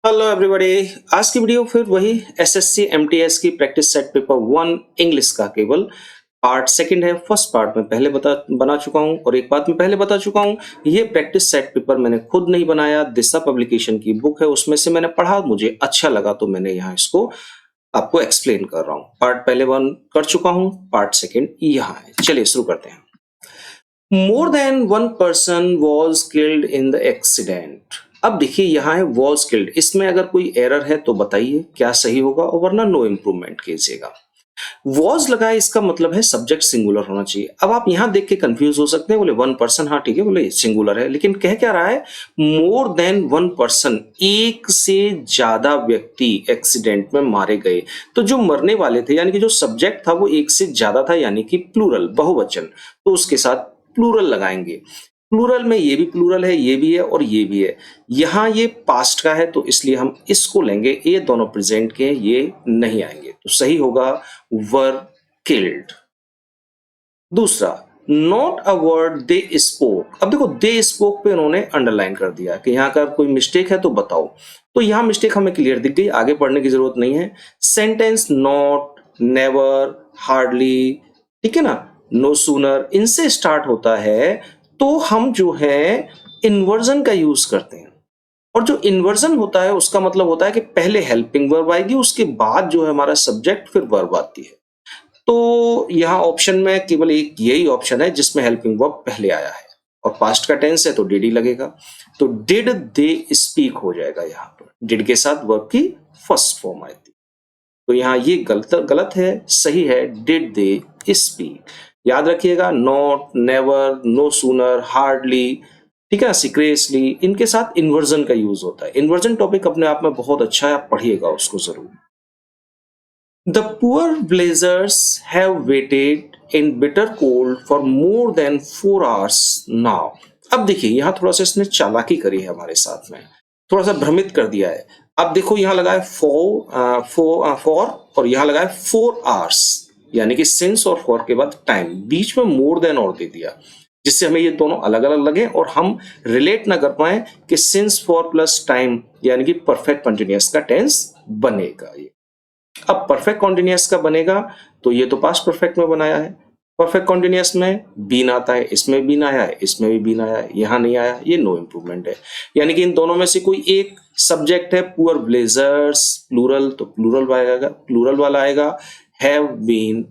Hello everybody. आज की video फिर वही एसएससी एमटीएस की प्रैक्टिस सेट पेपर 1 इंग्लिश का केवल पार्ट सेकंड है। फर्स्ट पार्ट में पहले बना चुका हूं और एक बात मैं पहले बता चुका हूं, ये प्रैक्टिस सेट पेपर मैंने खुद नहीं बनाया, दिशा पब्लिकेशन की बुक है उसमें से मैंने पढ़ा, मुझे अच्छा लगा तो मैंने यहाँ इसको आपको एक्सप्लेन कर रहा हूँ। पार्ट पहले 1 कर चुका हूँ, पार्ट सेकेंड यहाँ है। चलिए शुरू करते हैं। More than one person was killed in the accident. अब देखिए यहाँ है वॉज किल्ड, इसमें अगर कोई एरर है तो बताइए क्या सही होगा और वरना नो इम्प्रूवमेंट कीजिएगा। वॉज लगा है, इसका मतलब है सब्जेक्ट सिंगुलर होना चाहिए। अब आप यहां देख के कंफ्यूज हो सकते हैं, बोले वन पर्सन, हाँ ठीक है, बोले सिंगुलर है, लेकिन कह क्या रहा है मोर देन वन पर्सन, एक से ज्यादा व्यक्ति एक्सीडेंट में मारे गए। तो जो मरने वाले थे यानी कि जो सब्जेक्ट था वो एक से ज्यादा था, यानी कि प्लूरल बहुवचन, तो उसके साथ प्लूरल लगाएंगे। प्लूरल में ये भी प्लूरल है, ये भी है और ये भी है। यहां ये पास्ट का है तो इसलिए हम इसको लेंगे, ये दोनों प्रेजेंट के हैं, ये नहीं आएंगे, तो सही होगा वर किल्ड। दूसरा, not a word they spoke. अब देखो दे स्पोक पे उन्होंने अंडरलाइन कर दिया कि यहां का कोई मिस्टेक है तो बताओ, तो यहां मिस्टेक हमें क्लियर दिख गई, आगे पढ़ने की जरूरत नहीं है। सेंटेंस नॉट, नेवर, हार्डली, ठीक है ना, नो सूनर, इनसे स्टार्ट होता है तो हम जो है इन्वर्जन का यूज करते हैं। और जो इन्वर्जन होता है उसका मतलब होता है कि पहले हेल्पिंग वर्ब आएगी, उसके बाद जो है हमारा सब्जेक्ट, फिर वर्ब आती है। तो यहाँ ऑप्शन में केवल एक यही ऑप्शन है जिसमें हेल्पिंग वर्ब पहले आया है और पास्ट का टेंस है तो डिड ही लगेगा, तो डिड दे स्पीक हो जाएगा। यहाँ पर डिड के साथ वर्ब की फर्स्ट फॉर्म आई थी, तो यहाँ ये गलत है, सही है डिड दे स्पीक। याद रखिएगा not, never, no sooner, hardly, ठीक है, सीक्रेटली, इनके साथ इन्वर्जन का यूज होता है। इन्वर्जन टॉपिक अपने आप में बहुत अच्छा है, आप पढ़िएगा उसको जरूर। The poor blazers have waited in bitter cold for more than 4 hours now. अब देखिए यहाँ थोड़ा सा इसने चालाकी करी है हमारे साथ में, थोड़ा सा भ्रमित कर दिया है। अब देखो यहाँ लगा है फॉर और यहाँ लगा है 4 hours, यानी कि सिंस और फॉर के बाद टाइम, बीच में मोर देन और दे दिया, जिससे हमें ये दोनों अलग अलग लगे और हम रिलेट ना कर पाए कि सिंस फॉर प्लस टाइम यानी कि परफेक्ट कंटिन्यूअस का टेंस बनेगा। ये अब परफेक्ट कॉन्टिन्यूअस का बनेगा तो ये तो पास्ट परफेक्ट में बनाया है, परफेक्ट कॉन्टिन्यूअस में बीन आता है, इसमें बीन आया है, इसमें भी बीन आया है, यहां नहीं आया, ये नो इंप्रूवमेंट है। यानी कि इन दोनों में से कोई एक सब्जेक्ट है, पुअर ब्लेजर्स प्लूरल, तो प्लूरल वाला आएगा हैव बीन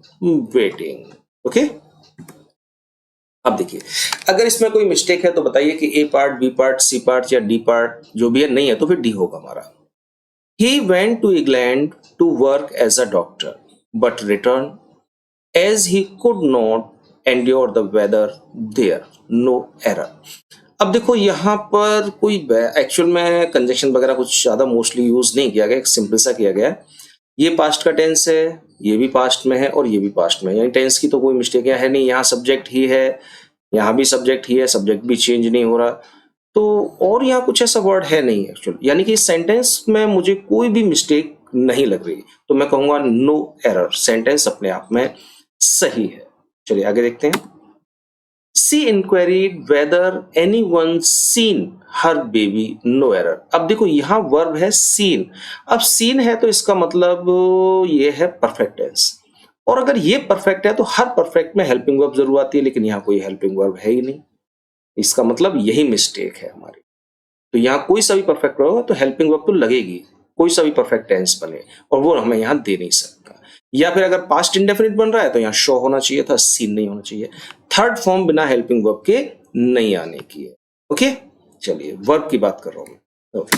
वेटिंग। ओके, अब देखिए अगर इसमें कोई मिस्टेक है तो बताइए कि A part, B part, C part या डी पार्ट, जो भी है नहीं है तो फिर डी होगा हमारा। He went to England to work as a doctor, but returned as he could not endure the weather there. No error. अब देखो यहाँ पर कोई एक्चुअल में कंजक्शन वगैरह कुछ ज्यादा मोस्टली यूज नहीं किया गया, एक सिंपल सा किया गया है। ये पास्ट का टेंस है, ये भी पास्ट में है और ये भी पास्ट में है, यानी टेंस की तो कोई मिस्टेक है नहीं। यहाँ सब्जेक्ट ही है, यहाँ भी सब्जेक्ट ही है, सब्जेक्ट भी चेंज नहीं हो रहा, तो और यहाँ कुछ ऐसा वर्ड है नहीं एक्चुअल, यानी कि इस सेंटेंस में मुझे कोई भी मिस्टेक नहीं लग रही, तो मैं कहूंगा नो एरर, सेंटेंस अपने आप में सही है। चलिए आगे देखते हैं। See inquired whether anyone seen her baby, no error. अब देखो यहाँ वर्ब है सीन, अब सीन है तो इसका मतलब ये है परफेक्ट टेंस, और अगर ये परफेक्ट है तो हर परफेक्ट में हेल्पिंग वर्ब जरूर आती है, लेकिन यहाँ कोई हेल्पिंग वर्ब है ही नहीं, इसका मतलब यही मिस्टेक है हमारी। तो यहाँ कोई सा भी परफेक्ट होगा तो हेल्पिंग वर्ब तो लगेगी, कोई सा भी परफेक्ट टेंस बने, और वो हमें यहाँ दे नहीं सकता। या फिर अगर पास्ट इंडेफिनिट बन रहा है तो यहाँ शो होना चाहिए था, सीन नहीं होना चाहिए। थर्ड फॉर्म बिना हेल्पिंग वर्ब के नहीं आने की है। ओके, चलिए वर्ब की बात कर रहा हूं। Okay,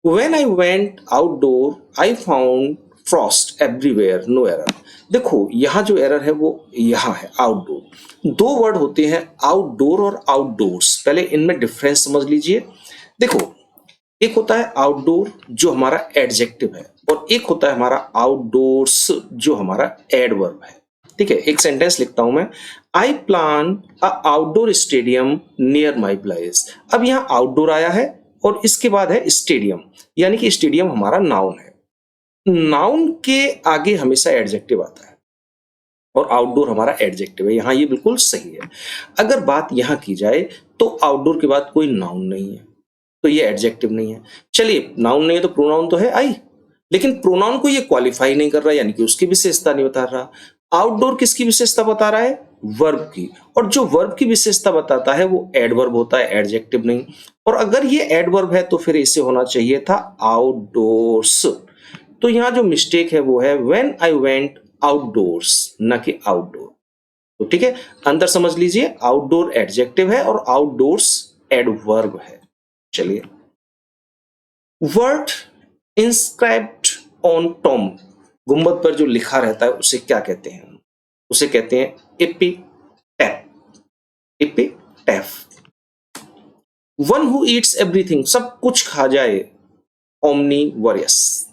When I went outdoor, I found frost everywhere, no error. देखो यहाँ जो एरर है वो यहाँ है आउटडोर। दो वर्ड होते हैं आउटडोर और आउटडोर्स, पहले इनमें डिफरेंस समझ लीजिए। देखो एक होता है आउटडोर जो हमारा एडजेक्टिव है, और एक होता है हमारा आउटडोर्स जो हमारा एडवर्ब है। ठीक है, एक सेंटेंस लिखता हूं मैं, I plan a outdoor stadium near my place. अब यहाँ आउटडोर आया है और इसके बाद है स्टेडियम, यानी कि स्टेडियम हमारा नाउन है। नाउन के आगे हमेशा एडजेक्टिव आता है और आउटडोर हमारा एडजेक्टिव है, यहां ये बिल्कुल सही है। अगर बात यहां की जाए तो आउटडोर के बाद कोई नाउन नहीं है, तो ये एडजेक्टिव नहीं है। चलिए नाउन नहीं है तो प्रोनाउन तो है आई, लेकिन प्रोनाउन को ये क्वालिफाई नहीं कर रहा, यानी कि उसकी विशेषता नहीं बता रहा। आउटडोर किसकी विशेषता बता रहा है? वर्ब की, और जो वर्ब की विशेषता बताता है वो एडवर्ब होता है, एडजेक्टिव नहीं। और अगर ये एडवर्ब है तो फिर इसे होना चाहिए था आउटडोर्स। तो यहाँ जो मिस्टेक है वो है व्हेन आई वेंट आउटडोर्स, न कि आउटडोर। तो ठीक है, अंदर समझ लीजिए, आउटडोर एडजेक्टिव है और आउटडोर्स एडवर्ब है। चलिए, वर्ड इंस्क्राइब्ड ऑन टॉम, गुंबद पर जो लिखा रहता है उसे क्या कहते हैं? उसे कहते हैं एपिटैफ। एपिटैफ। वन हु ईट्स एवरीथिंग, सब कुछ खा जाए, ओमनीवोरस।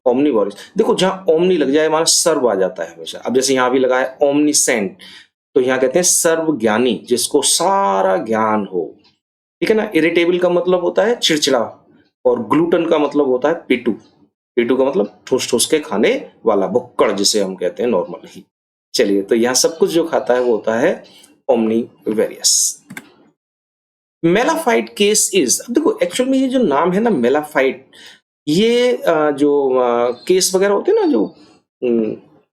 ओमनीवोरस, देखो जहां ओमनी लग जाए वहां सर्व आ जाता है हमेशा। अब जैसे यहां भी लगा है ओमनीसेंट, तो यहां कहते हैं सर्वज्ञानी, जिसको सारा ज्ञान हो। ठीक है ना। इरिटेबल का मतलब होता है चिड़चिड़ा, और ग्लूटन का मतलब होता है पिटू। पिटू का मतलब ठूस ठूस के खाने वाला, भुक्कड़ जिसे हम कहते हैं नॉर्मल ही। चलिए, तो यहाँ सब कुछ जो खाता है वो होता है ओमनीवेरियस। मेलाफाइट केस इज, अब देखो एक्चुअल में ये जो नाम है ना मेलाफाइट, ये जो केस वगैरह होते हैं ना जो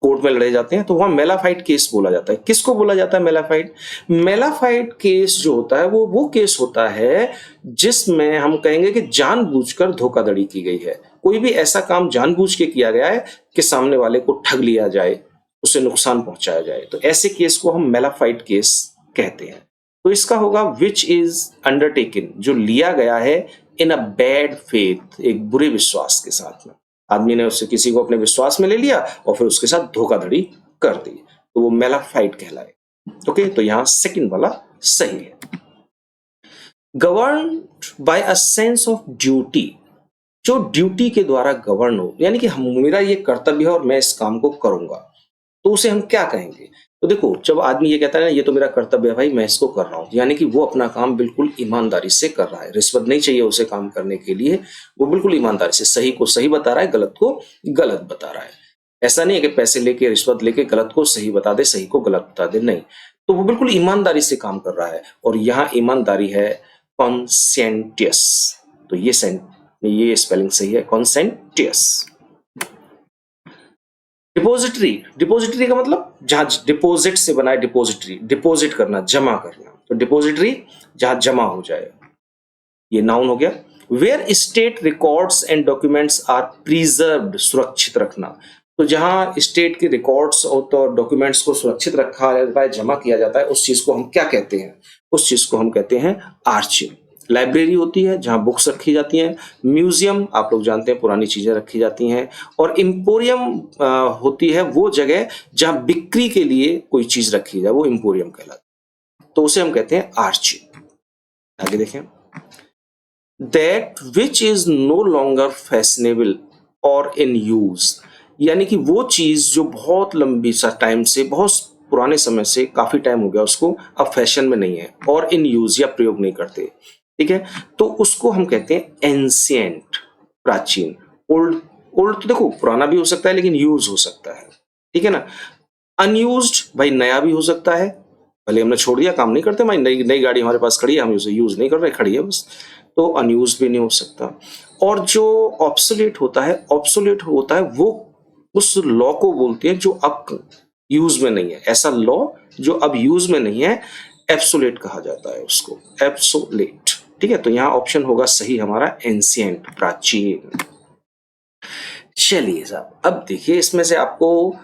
कोर्ट में लड़े जाते हैं, तो वहां मेलाफाइट केस बोला जाता है। किसको बोला जाता है मेलाफाइट? मेलाफाइट केस जो होता है वो केस होता है जिसमें हम कहेंगे कि जानबूझकर धोखाधड़ी की गई है। कोई भी ऐसा काम जानबूझ के किया गया है कि सामने वाले को ठग लिया जाए, उसे नुकसान पहुंचाया जाए, तो ऐसे केस को हम मेलाफाइट केस कहते हैं। तो इसका होगा विच इज अंडरटेकन, जो लिया गया है इन अ बैड फेथ, एक बुरे विश्वास के साथ में। आदमी ने उससे किसी को अपने विश्वास में ले लिया और फिर उसके साथ धोखाधड़ी कर दी, तो वो मेलाफाइट कहलाए। ओके, तो यहां सेकंड वाला सही है। Governed bye a sense of duty, जो ड्यूटी के द्वारा गवर्न हो, यानी कि मेरा ये कर्तव्य है और मैं इस काम को करूंगा, तो उसे हम क्या कहेंगे? तो देखो, जब आदमी ये कहता है ना ये तो मेरा कर्तव्य है भाई, मैं इसको कर रहा हूं, यानी कि वो अपना काम बिल्कुल ईमानदारी से कर रहा है, रिश्वत नहीं चाहिए उसे काम करने के लिए, वो बिल्कुल ईमानदारी से सही को सही बता रहा है, गलत को गलत बता रहा है। ऐसा नहीं है कि पैसे लेके रिश्वत लेके गलत को सही बता दे, सही को गलत बता दे, नहीं। तो वो बिल्कुल ईमानदारी से काम कर रहा है, और यहाँ ईमानदारी है कॉन्सेंटियस। तो ये स्पेलिंग सही है, कॉन्सेंटियस। डिपोजिटरी, डिपोजिटरी का मतलब जहां डिपोजिट से बना है, डिपोजिटरी, डिपोजिट करना, जमा करना, तो डिपोजिटरी जहां जमा हो जाए, ये नाउन हो गया। Where state records and documents are preserved, सुरक्षित रखना, तो जहां स्टेट के रिकॉर्ड्स और डॉक्यूमेंट्स को सुरक्षित रखा जाता है, जमा किया जाता है, उस चीज को हम क्या कहते हैं? उस चीज को हम कहते हैं आर्चिव। लाइब्रेरी होती है जहां बुक्स रखी जाती हैं, म्यूजियम आप लोग जानते हैं पुरानी चीजें रखी जाती हैं, और एम्पोरियम होती है वो जगह जहां बिक्री के लिए कोई चीज रखी जाए, वो एम्पोरियम कहलाता है, तो उसे हम कहते हैं आर्चिव। आगे देखें, that which is no longer fashionable or in use, यानी कि वो चीज जो बहुत लंबी सा टाइम से, बहुत पुराने समय से, काफी टाइम हो गया उसको, अब फैशन में नहीं है, और इन यूज या प्रयोग नहीं करते, ठीक है, तो उसको हम कहते हैं एंशिएंट, प्राचीन। ओल्ड, ओल्ड तो देखो पुराना भी हो सकता है लेकिन यूज हो सकता है, ठीक है ना। अनयूज्ड भाई नया भी हो सकता है, भले हमने छोड़ दिया, काम नहीं करते भाई, नई नई गाड़ी हमारे पास खड़ी है, हम उसे यूज नहीं कर रहे, खड़ी है बस, तो अनयूज्ड भी नहीं हो सकता। और जो ऑब्सोलेट होता है, ऑब्सोलेट होता है वो उस लॉ को बोलते हैं जो अब यूज में नहीं है, ऐसा लॉ जो अब यूज में नहीं है, एब्सोलेट कहा जाता है उसको, एब्सोलेट, ठीक है। तो यहां ऑप्शन होगा सही हमारा एंशिएंट, प्राचीन। चलिए साहब, अब देखिए इसमें से आपको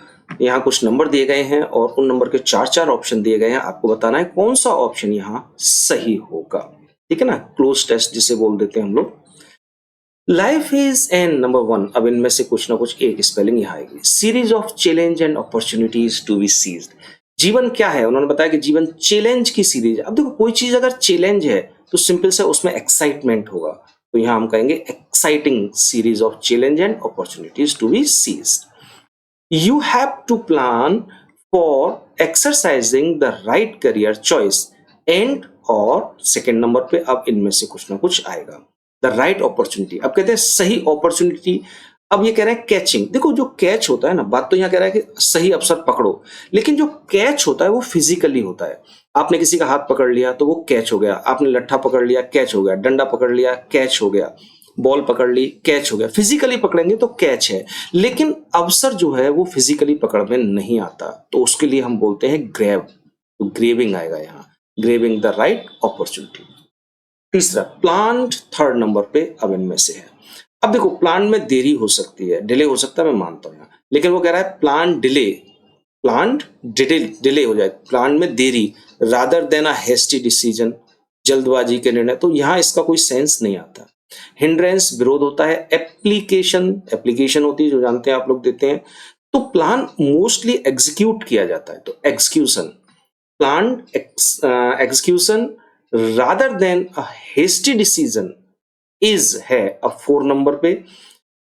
यहाँ कुछ नंबर दिए गए हैं और उन नंबर के 4-4 ऑप्शन दिए गए हैं, आपको बताना है कौन सा ऑप्शन यहाँ सही होगा, ठीक है ना, क्लोज टेस्ट जिसे बोल देते हैं हम लोग। लाइफ इज एन नंबर 1, अब इनमें से कुछ ना कुछ एक स्पेलिंग यहाँ आएगी, series of challenge and opportunities to be seized. जीवन क्या है? उन्होंने बताया कि जीवन चैलेंज की सीरीज। अब देखो कोई चीज अगर चैलेंज है तो सिंपल से उसमें एक्साइटमेंट होगा, तो यहां हम कहेंगे exciting series of challenge and opportunities to be seized. You have to plan for exercising the right career choice and, और सेकेंड नंबर पे अब इनमें से कुछ ना कुछ आएगा, द राइट अपॉर्चुनिटी। अब कहते हैं सही अपॉर्चुनिटी, अब ये कह रहे हैं कैचिंग। देखो जो कैच होता है ना, बात तो यहाँ कह रहा है कि सही अवसर पकड़ो, लेकिन जो कैच होता है वो फिजिकली होता है। आपने किसी का हाथ पकड़ लिया तो वो कैच हो गया, आपने लट्ठा पकड़ लिया कैच हो गया, डंडा पकड़ लिया कैच हो गया, बॉल पकड़ ली कैच हो गया। फिजिकली पकड़ेंगे तो कैच है, लेकिन अवसर जो है वो फिजिकली पकड़ में नहीं आता, तो उसके लिए हम बोलते हैं ग्रैब, तो ग्रेविंग आएगा यहाँ, ग्रेविंग द राइट अपॉर्चुनिटी। तीसरा प्लांट थर्ड नंबर पे अब इनमें से है। अब देखो प्लांट में देरी हो सकती है, डिले हो सकता है, मैं मानता हूँ, लेकिन वो कह रहा है प्लांट डिले, प्लांट डिले हो जाए, प्लांट में देरी, rather than a hasty decision, जल्दबाजी के निर्णय, तो यहाँ इसका कोई सेंस नहीं आता। हिंड्रेंस विरोध होता है, एप्लीकेशन एप्लीकेशन होती है जो जानते हैं आप लोग देते हैं, तो प्लान मोस्टली एग्जीक्यूट किया जाता है, तो execution, plan execution rather than a hasty decision is है अब 4 नंबर पे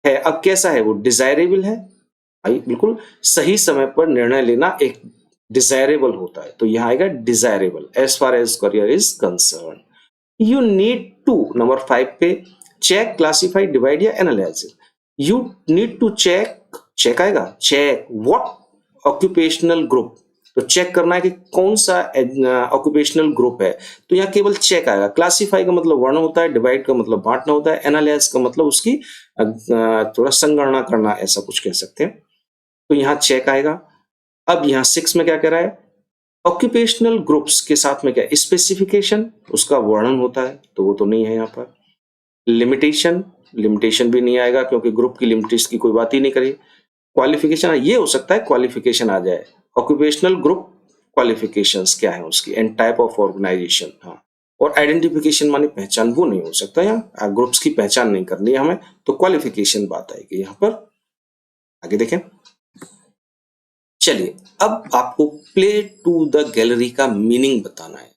है। अब कैसा है वो, डिजायरेबल है भाई, बिल्कुल सही समय पर निर्णय लेना एक डिजायरेबल होता है, तो यहां आएगा desirable as far as career is concern. You need to number 5 पे चेक, क्लासिफाई, डिवाइड या analyse, you need to check, check आएगा, चेक व्हाट ऑक्यूपेशनल ग्रुप, तो चेक करना है कि कौन सा ऑक्यूपेशनल ग्रुप है, तो यहाँ केवल चेक आएगा। क्लासिफाई का मतलब वर्ण होता है, डिवाइड का मतलब बांटना होता है, एनालाइज का मतलब उसकी थोड़ा संगणना करना, ऐसा कुछ कह सकते हैं, तो यहाँ चेक आएगा। अब यहाँ 6 में क्या कह रहा है, ऑक्यूपेशनल ग्रुप्स के साथ में क्या स्पेसिफिकेशन, उसका वर्णन होता है, तो वो तो नहीं है यहाँ पर। लिमिटेशन, लिमिटेशन भी नहीं आएगा क्योंकि ग्रुप की लिमिटेशन की कोई बात ही नहीं करी। क्वालिफिकेशन, ये हो सकता है क्वालिफिकेशन आ जाए, ऑक्यूपेशनल ग्रुप क्वालिफिकेशंस क्या है उसकी, एंड टाइप ऑफ ऑर्गेनाइजेशन, हाँ, और आइडेंटिफिकेशन माने पहचान, वो नहीं हो सकता, यहाँ ग्रुप्स की पहचान नहीं करनी है हमें, तो क्वालिफिकेशन बात आएगी यहाँ पर। आगे देखें, चलिए अब आपको प्ले टू द गैलरी का मीनिंग बताना है।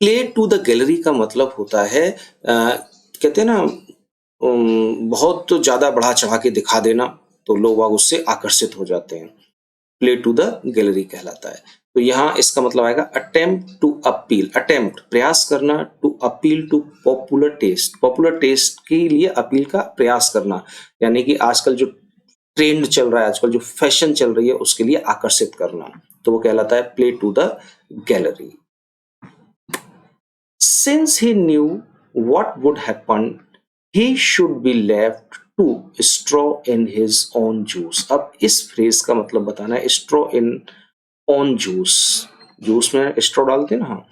प्ले टू द गैलरी का मतलब होता है कहते हैं ना बहुत तो ज्यादा बढ़ा चढ़ा के दिखा देना, तो लोग वाग उससे आकर्षित हो जाते हैं, प्ले टू द गैलरी कहलाता है। तो यहाँ इसका मतलब आएगा अटेम्प्ट टू अपील, अटेम्प्ट प्रयास करना, to appeal to popular taste, popular taste के लिए अपील का प्रयास करना, यानी कि आजकल जो ट्रेंड चल रहा है, आजकल जो फैशन चल रही है उसके लिए आकर्षित करना, तो वो कहलाता है play to the gallery. Since he knew what would happen, he should be left to straw in his own juice। अब इस फ्रेज का मतलब बताना है, straw in own juice, juice में स्ट्रॉ डालते हैं ना, हाँ,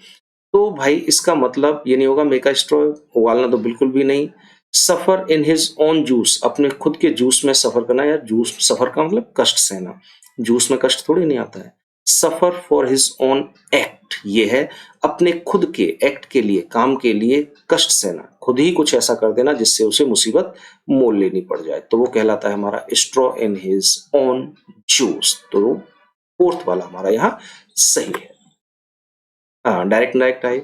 तो भाई इसका मतलब ये नहीं होगा मेक अ स्ट्रॉ, उबालना तो बिल्कुल भी नहीं। सफर इन हिज ओन जूस, अपने खुद के जूस में सफर करना, या जूस सफर का मतलब कष्ट सहना, जूस में कष्ट थोड़ी नहीं आता है। सफर फॉर हिज ओन एक्ट, ये है अपने खुद के एक्ट के लिए, काम के लिए कष्ट सहना, खुद ही कुछ ऐसा कर देना जिससे उसे मुसीबत मोल लेनी पड़ जाए, तो वो कहलाता है हमारा straw in his own juice, तो फोर्थ वाला हमारा यहाँ सही है। हाँ, direct direct I.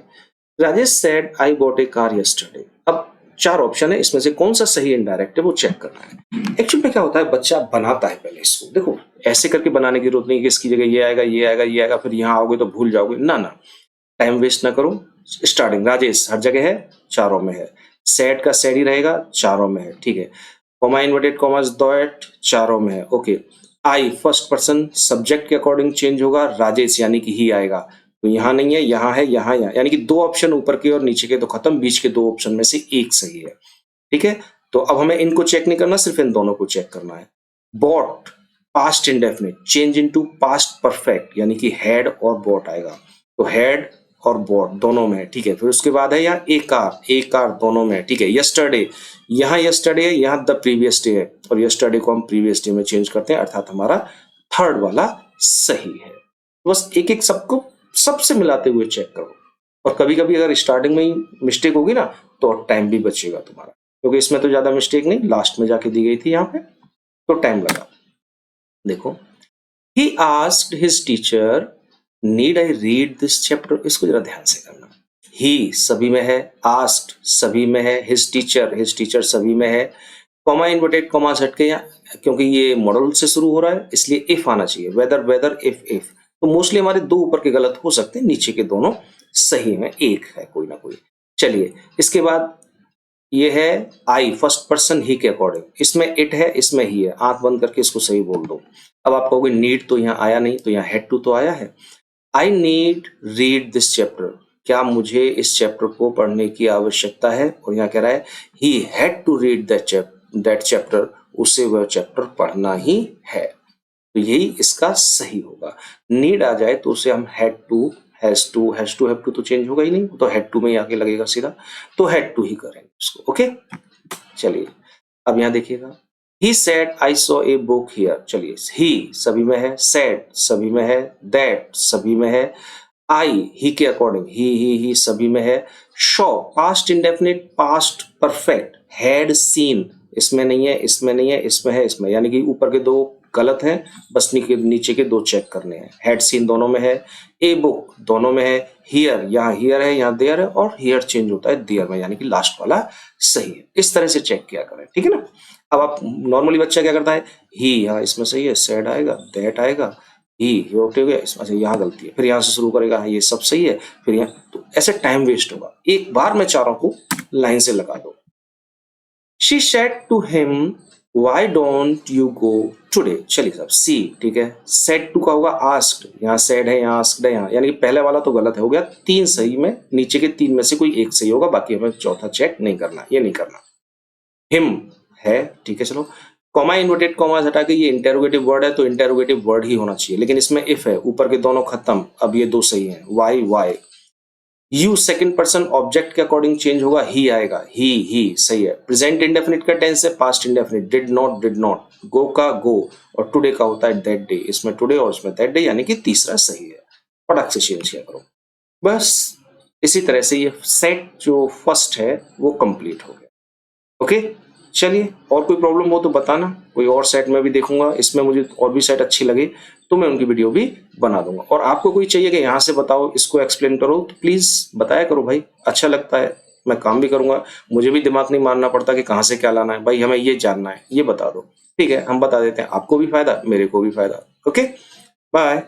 Rajesh said I bought A car yesterday. अब 4 ऑप्शन है, इसमें से कौन सा सही इनडायरेक्ट है वो चेक करना है। एक्चुअली में क्या होता है, बच्चा बनाता है पहले इसको, देखो ऐसे करके बनाने की जरूरत नहीं कि इसकी जगह ये आएगा ये आएगा ये आएगा, फिर यहाँ आओगे तो भूल जाओगे, ना ना, टाइम वेस्ट ना करो। स्टार्टिंग राजेश हर जगह है, चारों में है, सेड का सेड ही रहेगा, चारों में है, ठीक है। कॉमा इन्वर्टेड कॉमा डॉट चारों में है, ओके। आई फर्स्ट पर्सन सब्जेक्ट के अकॉर्डिंग चेंज होगा, राजेश यानी कि ही आएगा, तो यहाँ नहीं है, यहाँ है, यहाँ यहाँ, यानी कि 2 ऑप्शन ऊपर के और नीचे के तो खत्म, बीच के 2 ऑप्शन में से एक सही है, ठीक है। तो अब हमें इनको चेक नहीं करना, सिर्फ इन दोनों को चेक करना है। But past indefinite change into past perfect, यानी कि हैड और बॉट आएगा, तो हैड और बॉट दोनों में है, ठीक है। फिर उसके बाद है यहाँ ए कार दोनों में है, ठीक है। यस्टरडे, यहाँ यस्टरडे है, यहाँ द प्रीवियस डे है, और यस्टरडे को हम प्रीवियस डे में चेंज करते हैं, अर्थात हमारा थर्ड वाला सही है। बस एक एक सबको सबसे मिलाते हुए चेक करो, और कभी कभी अगर स्टार्टिंग में ही मिस्टेक होगी ना तो टाइम भी बचेगा तुम्हारा, क्योंकि इसमें तो ज्यादा मिस्टेक नहीं, लास्ट में जाके दी गई थी यहाँ पे, तो टाइम लगा। देखो, he asked his teacher need I read this chapter, इसको जरा ध्यान से करना। he सभी में है, asked सभी में है, his teacher सभी में है, कॉमा इन्वर्टेड कॉमा हट के, क्योंकि ये मॉडल से शुरू हो रहा है इसलिए इफ आना चाहिए, वेदर इफ, तो मोस्टली हमारे 2 ऊपर के गलत हो सकते हैं, नीचे के दोनों सही में, एक है कोई ना कोई। चलिए इसके बाद ये है आई फर्स्ट पर्सन ही के अकॉर्डिंग, इसमें इट है, इसमें ही है, आंख बंद करके इसको सही बोल दो। अब आप कहोगे नीड तो यहाँ आया नहीं, तो यहाँ हैड टू तो आया है, I need read this chapter, क्या मुझे इस चैप्टर को पढ़ने की आवश्यकता है? और यहाँ कह रहा है he had to read that chapter, उसे वह चैप्टर पढ़ना ही है। तो यही इसका सही होगा। नीड आ जाए तो उसे हम had to, has to, have to तो चेंज होगा ही नहीं, तो हैड टू में ही आके लगेगा सीधा, तो हैड टू ही करेंगे उसको। ओके, चलिए अब यहाँ देखिएगा, he said I saw a book here. चलिए, ही सभी में है, सेड सभी में है, दैट सभी में है, आई ही के अकॉर्डिंग ही सभी में है, show past indefinite past perfect, had seen इसमें नहीं है, इसमें नहीं है, इसमें है, इसमें, यानी कि ऊपर के दो गलत हैं, बस नीचे के दो चेक करने हैं। हैड सीन दोनों में है, ए बुक दोनों में है, हियर यहाँ हियर है, यहाँ देयर है, और हियर चेंज होता है देयर में, यानी कि लास्ट वाला सही है। इस तरह से चेक किया करें, ठीक है ना। अब आप नॉर्मली बच्चा क्या करता है, ही यहाँ इसमें सही है, सेड आएगा, दैट आएगा, ही हो गया, इसमें से यहाँ गलती है, फिर यहाँ से शुरू करेगा, ये सब सही है, फिर यहाँ, तो ऐसे टाइम वेस्ट होगा। एक बार में चारों को लाइन से लगा दो। She said to him why don't you go today. चलिए साहब, सी ठीक है, सेड टू का होगा आस्क्ड, यहाँ सेड है, यहाँ आस्क्ड है, यहाँ, यानी कि पहले वाला तो गलत हो गया, तीन सही में, नीचे के तीन में से कोई एक सही होगा, बाकी हमें चौथा चेक नहीं करना, ये नहीं करना। हिम है, ठीक है, चलो, कॉमा इन्वर्टेड कॉमा हटा के, ये इंटेरोगेटिव वर्ड है तो इंटेरोगेटिव वर्ड ही होना चाहिए, लेकिन इसमें इफ है, ऊपर के दोनों खत्म, अब ये दो सही हैं, why. You second person object के अकॉर्डिंग चेंज होगा, ही आएगा, ही सही है। प्रेजेंट इंडेफिनिट का टेंस है, past indefinite, did not, go का गो, और टुडे का होता है दैट डे, इसमें टुडे और इसमें दैट डे, यानी कि तीसरा सही है। फटाक से चेंज किया करो बस। इसी तरह से ये सेट जो फर्स्ट है वो कंप्लीट हो गया। ओके, चलिए, और कोई प्रॉब्लम हो तो बताना, कोई और सेट में भी देखूंगा, इसमें मुझे और भी सेट अच्छी लगे तो मैं उनकी वीडियो भी बना दूंगा। और आपको कोई चाहिए कि यहाँ से बताओ, इसको एक्सप्लेन करो, तो प्लीज बताया करो भाई, अच्छा लगता है, मैं काम भी करूंगा, मुझे भी दिमाग नहीं मारना पड़ता कि कहाँ से क्या लाना है, भाई हमें ये जानना है, ये बता दो, ठीक है, हम बता देते हैं, आपको भी फायदा, मेरे को भी फायदा। Okay, bye.